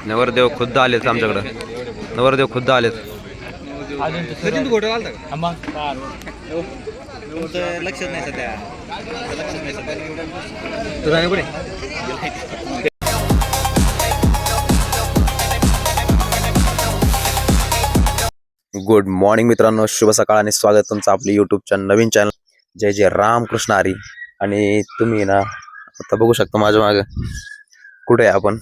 नवरदेव खुद्द आलेत आमच्याकडं. नवरदेव खुद्द आलेत. लक्षात नाही सध्या. गुड मॉर्निंग मित्रांनो, शुभ सकाळ आणि स्वागत तुमचं आपल्या यूट्यूबच्या नवीन चॅनल जय जय रामकृष्ण हरी. आणि तुम्ही ना आता बघू शकता माझ्या मागे कुठे आहे आपण.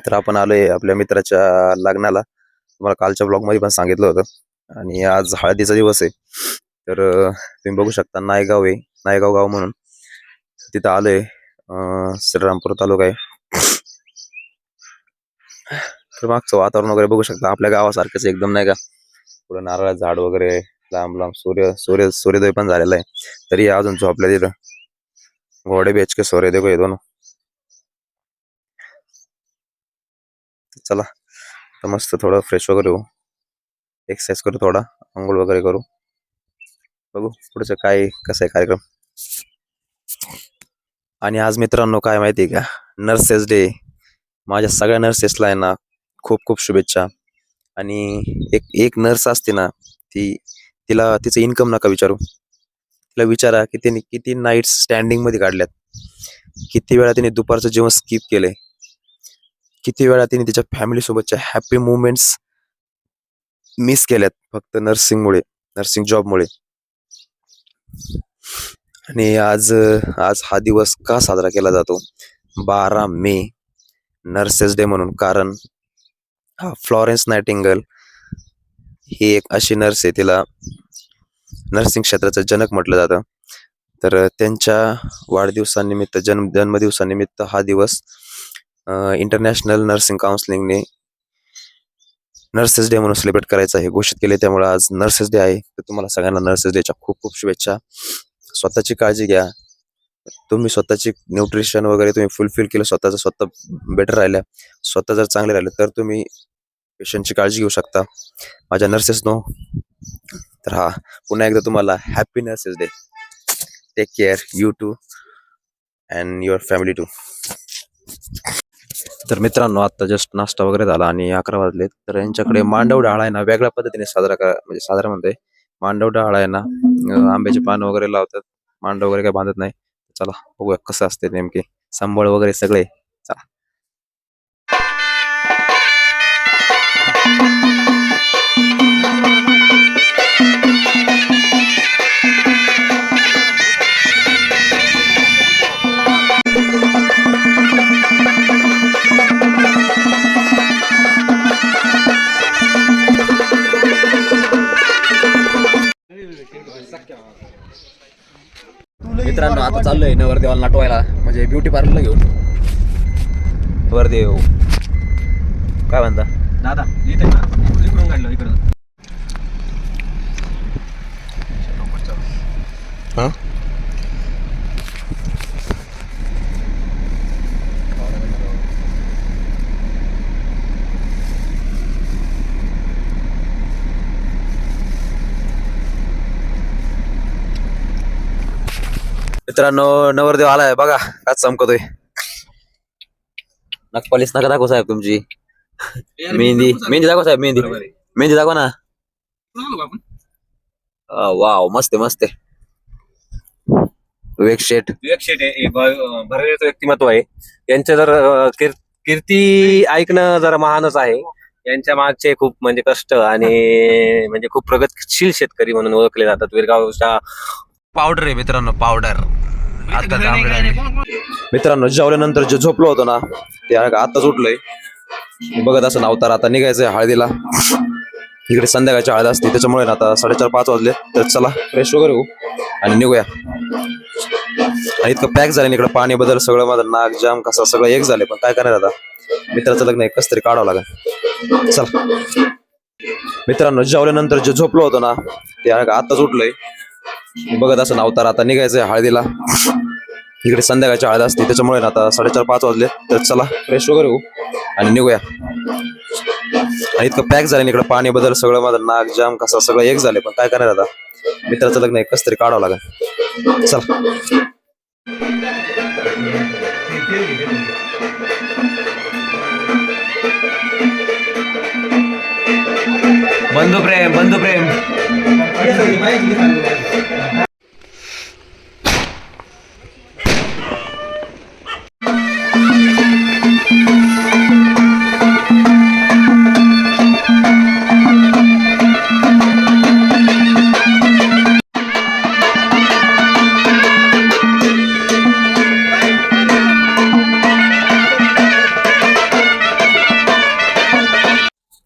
तर आपण आलोय आपल्या मित्राच्या लग्नाला. तुम्हाला कालच्या ब्लॉग मध्ये पण सांगितलं होतं. आणि आज हळदीचा दिवस आहे. तर तुम्ही बघू शकता नायगाव आहे, नायगाव गाव म्हणून तिथं आलोय. श्रीरामपूर तालुका आहे. तर मागचं वातावरण वगैरे बघू शकता आपल्या गावासारखंच एकदम, नाही का. पुढे नारळाचं झाड वगैरे, लांब लांब सूर्योदय पण झालेला आहे. तरी अजून झोपल्या तिथं. घोडे बेच के सोरे देखो ये दोनों. चला तर मस्त थोडं फ्रेश वगैरे होऊ, एक्सरसाइज करू, थोडा अंघोळ वगैरे करू. बघू पुढचं काय कसं आहे कार्यक्रम. आणि आज मित्रांनो काय माहिती का, नर्सेस डे. माझ्या सगळ्या नर्सेसला आहे ना खूप खूप शुभेच्छा. आणि एक नर्स असते ना, तिला तिचं इन्कम नका विचारू. तिला विचारा की तिने किती नाईट्स स्टँडिंग मध्ये काढल्यात, किती वेळा तिने दुपारचं जेवण स्किप केलंय, किती वेळा तिने तिच्या फॅमिली सोबतच्या हॅपी मुवमेंट्स मिस केल्यात फक्त नर्सिंग जॉबमुळे. आणि आज आज हा दिवस का साजरा केला जातो 12 मे नर्सेस डे म्हणून, कारण फ्लॉरेन्स नायटिंगेल ही एक अशी नर्स आहे, तिला नर्सिंग क्षेत्राचं जनक म्हटलं जातं. तर त्यांच्या वाढदिवसानिमित्त, जन्मदिवसानिमित्त हा दिवस इंटरनॅशनल नर्सिंग काउन्सिलिंगने नर्सेस डे म्हणून सेलिब्रेट करायचं आहे घोषित केले. त्यामुळे आज नर्सेस डे आहे. तर तुम्हाला सगळ्यांना नर्सेस डेच्या खूप खूप शुभेच्छा. स्वतःची काळजी घ्या. तुम्ही स्वतःची न्यूट्रिशन वगैरे तुम्ही फुलफिल केलं, स्वतः बेटर राहिल्या, स्वतः जर चांगले राहिले तर तुम्ही पेशंटची काळजी घेऊ शकता. माझ्या नर्सेस नो, तर हा पुन्हा एकदा तुम्हाला happy nurses day. Take care, you too and your family too. तर मित्रांनो आता जस्ट नाश्ता वगैरे झाला आणि 11 वाजले. तर यांच्याकडे मांडव डाळ आहे ना वेगळ्या पद्धतीने साजरा म्हणते. मांडव डाळ आहे ना, आंब्याचे पान वगैरे लावतात, मांडव वगैरे काय बांधत नाही. चला बघूया कसं असते नेमके, संबळ वगैरे सगळे. चला मित्रांनो आता चाललोय नवरदेवाला नटवायला, म्हणजे ब्युटी पार्लरला घेऊन. नवरदेव काय म्हणता दादा इथे ना इकडून काढलं इकडं. हा. मित्रांनो नवरदेव आलाय बघा, का चमकतोय. नखपालीस नका दाखव साहेब तुमची. मेहंदी दाखव साहेब, मेहंदी दाखवा ना. वाव मस्त मस्त. विवेक शेठ भरलेचं व्यक्तिमत्व आहे. यांचं जर कीर्ती ऐकणं जरा महानच आहे. यांच्या मागचे खूप म्हणजे कष्ट आणि म्हणजे खूप प्रगतशील शेतकरी म्हणून ओळखले जातात. विरगावच्या पावडर आहे मित्रांनो, पावडर. मित्रांनो जेवल्यानंतर जे झोपलो होतो ना, ते आताच उठलोय. बघत असं अवतार आता निघायचंय हळदीला. इकडे संध्याकाळची हळद असते, त्याच्यामुळे ना आता 4:30-5 वाजले. तर चला फ्रेश वगैरे होऊ आणि निघूया. आणि इतकं पॅक झालं इकडे, पाणी बदल सगळं, माझं नाक जाम कसा सगळं एक झाले. पण काय करणार आता, मित्राचं लग्न आहे, कस तरी काढावं लागेल. चला मित्रांनो जेवल्यानंतर जे झोपलो होतो ना, ते आताच उठलोय. बघत असं अवतार आता निघायचंय हळदीला. इकडे संध्याकाळची हळद असते, त्याच्यामुळे ना आता 4:30-5 वाजले. तर चला फ्रेश वगैरे होऊ आणि निघूया. आणि इतकं पॅक झालं इकडे, पाणी बदल सगळं, माझं नाक जाम कसा सगळं एक झाले. पण काय करणार आता, मित्राचं लग्न आहे, कस तरी काढावं लागेल. चला प्रेम बंधू प्रेम.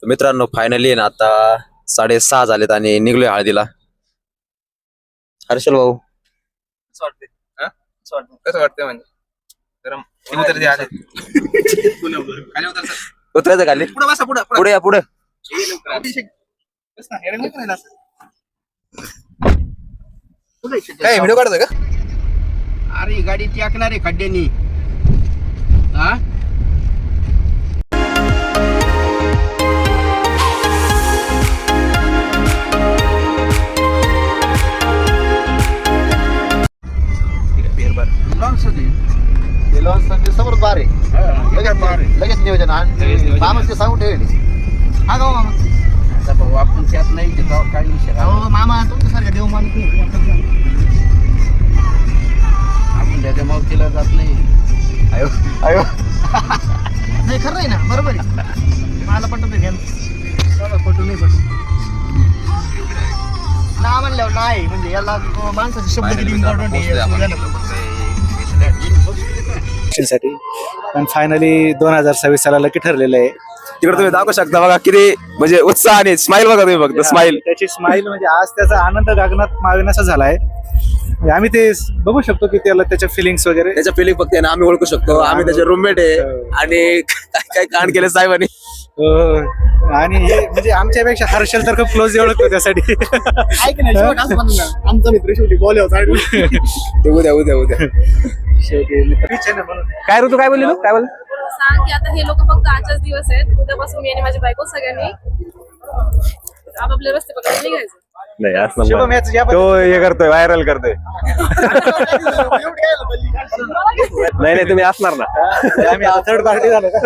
मित्रांनो फायनली ना आता 6:30 झालेत आणि निघलोय हळदीला. हर्षल भाऊ कसं वाटतंय? हा? कसं वाटतंय म्हणजे गरम उतरते आले. खाली उतर सर. उतरायचं खाली पुढं बसा पुढं पुढे या पुढे. काय व्हिडिओ काढतोय का? अरे गाडी टाकणार आहे खड्ड्यानी. हा समोर बार आहे लगेच नियोजन माणूस ते सांगून ठेवेल. हा गाव मामा आता भाऊ आपण त्यात नाही घेतो काय विषय नाही. अहो, मामा तुमच्यासारखा देव माणूस नाही. आपण त्याच्या मावतीला जात नाही. अयो अयो नाही खरं आहे ना बरोबर आहे. मला पटत नाही पटू नाही पटू ना म्हणल्यावर नाही म्हणजे याला माणसाचे शब्द किती इम्पॉर्टंट साठी पण फायनली 2026 साला लकी ठरलेलं आहे. तिकडे तुम्ही दाखवू शकता बघा किती म्हणजे उत्साह आणि स्माइल बघा तुम्ही फक्त स्माइल. त्याची स्माइल म्हणजे आज त्याचा आनंद गगनात मावेनासा झालाय. म्हणजे आम्ही ते बघू शकतो की त्याला त्याच्या फिलिंग्स वगैरे त्याच्या फिलिंग फक्त आहे ना आम्ही ओळखू शकतो. आम्ही त्याचे रूममेट आहे आणि काय काय कांड केले साहेबांनी. आणि हे म्हणजे आमच्यापेक्षा हर्षल तर खूप क्लोज ओळखतो त्यासाठी. आमचा मित्र शेवटी बोल उद्या उद्या उद्या काय ऋतू काय बोलली तू काय बोल? सांग की आता हे लोक फक्त आजच्याच दिवस आहेत. उद्यापासून मी आणि माझी बायको सगळ्यांनी आपापले रस्ते पकडून निघायचं. नाही असं शुभम याचं या तो हे करतोय व्हायरल करतोय. नाही नाही तुम्ही असणार ना. आम्ही थर्ड पार्टी झालो का?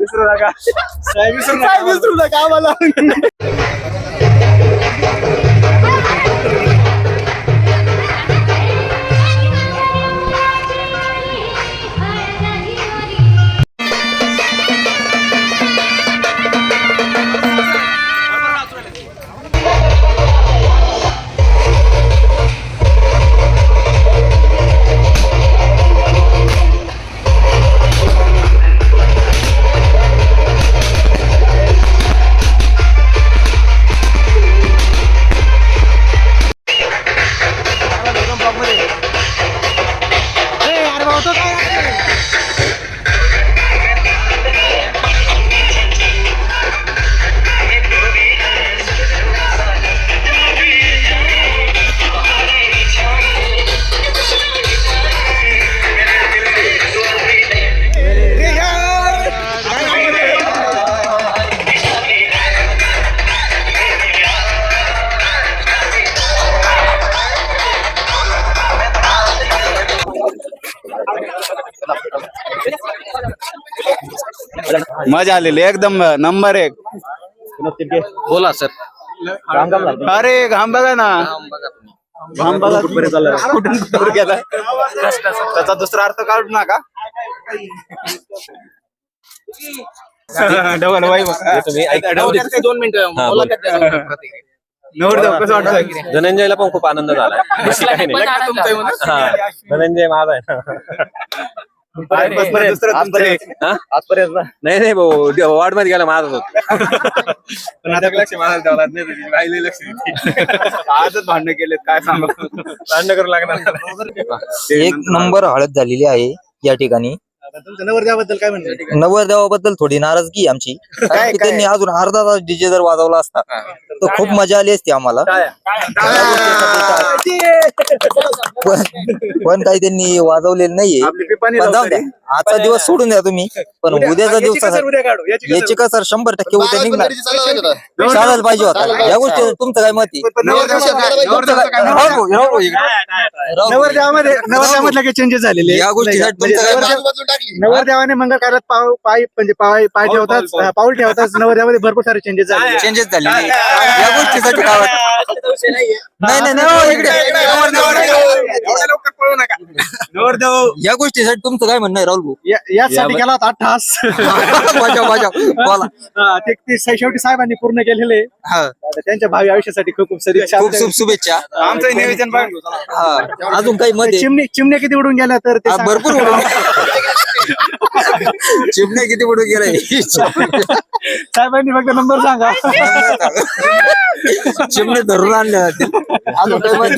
विसरू नका साहेब, विसरू नका आम्हाला. मजा आलेली एकदम नंबर 1. बोला सर. अरे घाम बघा ना. घाम बघा कुठून दूर गेला. त्याचा दुसरा अर्थ काढू नका. डबल वाई तुम्ही ऐका 2 मिनिटं हा, बोला बोल. त्याच्या प्रतिक्रिया. नवरदेव कसं वाटतं? धनंजयला पण खूप आनंद झाला. काही नाही. लग्न तुमचं आहे म्हणून? हा, धनंजय माझा आहे. आजपर्यंत नाही नाही भाऊ वॉर्ड मध्ये गेला माझाच होत. लक्ष मला द्यावं लागत नाही. राहिले लक्ष आजच भांडणं केलेत काय सांगू. भांडण करू लागणार. एक नंबर हळद झालेली आहे या ठिकाणी. तुमच्या नवरदेवाबद्दल काय म्हणते? नवरदेवाबद्दल थोडी नाराजगी आहे आमची. कारण की त्यांनी अजून अर्धा तास डीजे जर वाजवला असता तर खूप मजा आली असती आम्हाला. पण काही त्यांनी वाजवलेलं नाहीये. आपली पिपाणी पण जाऊ लावतो द्या, रे. आजचा दिवस सोडून द्या तुम्ही, पण उद्याचा दिवस उद्या काढू याची कसर 100% उद्या निघणार चालायला पाहिजे होता. या गोष्टी तुमचं काय मत आहे? नवरदेवामध्ये काही चेंजेस झालेले या गोष्टीसाठी तुमचं काय मत? नवरदेवाने मंगळ कार्यात पाय ठेवताच पाऊल ठेवताच नवरदेवामध्ये भरपूर सारे चेंजेस झाले. चेंजेस झाले या गोष्टीसाठी काय वाटतं? नाही नाही नाही हो, इकडे या गोष्टीसाठी तुमचं काय म्हणणं आहे राहुल भाऊ? यासाठी केला होता अट्टहास. माझ्या बोला. ते शेवटी साहेबांनी पूर्ण केलेले हा. त्यांच्या भावी आयुष्यासाठी खूप खूप सदिच्छा. खूप खूप शुभेच्छा. आमचं नियोजन हा. अजून काही मत आहे? चिमणे किती उडून गेल्या तर ते हा, सांगा. भरपूर उडून चिमण्या किती उडून गेलाय साहेबांनी फक्त नंबर सांगा. चिमणे धरून आणले जातील. अजून काही मत?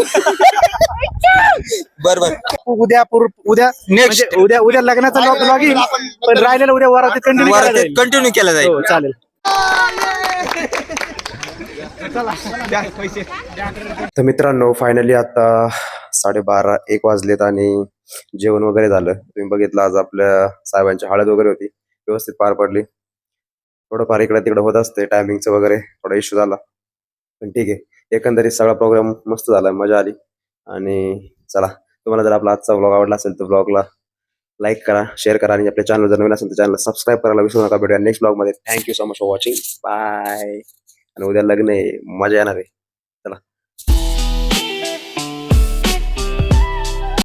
बरोबर उद्या नेक्स्ट म्हणजे उद्या लग्नाचा लॉगिंग पण राहिलेलं उद्या वरातीत कंटिन्यू केला जाईल. हो चालेल. तर मित्रांनो फायनली आता 12:30-1 वाजलेत आणि जेवण वगैरे झालं. तुम्ही बघितलं आज आपल्या साहेबांची हळद वगैरे होती, व्यवस्थित पार पडली. थोडंफार इकडे तिकडे होत असते, टायमिंगचं वगैरे थोडा इश्यू झाला, पण ठीक आहे. एकंदरीत सगळा प्रोग्राम मस्त झाला, मजा आली. आणि चला, तुम्हाला जर आपला आजचा व्लॉग आवडला असेल तर व्लॉगला लाईक करा, शेअर करा आणि आपल्या चॅनल जर नवीन असेल तर चॅनल सबस्क्राईब करायला विसरू नका. भेटूया नेक्स्ट ब्लॉग मध्ये. Thank you so much for watching. Bye. आणि उद्या लग्न आहे, मजा येणार आहे.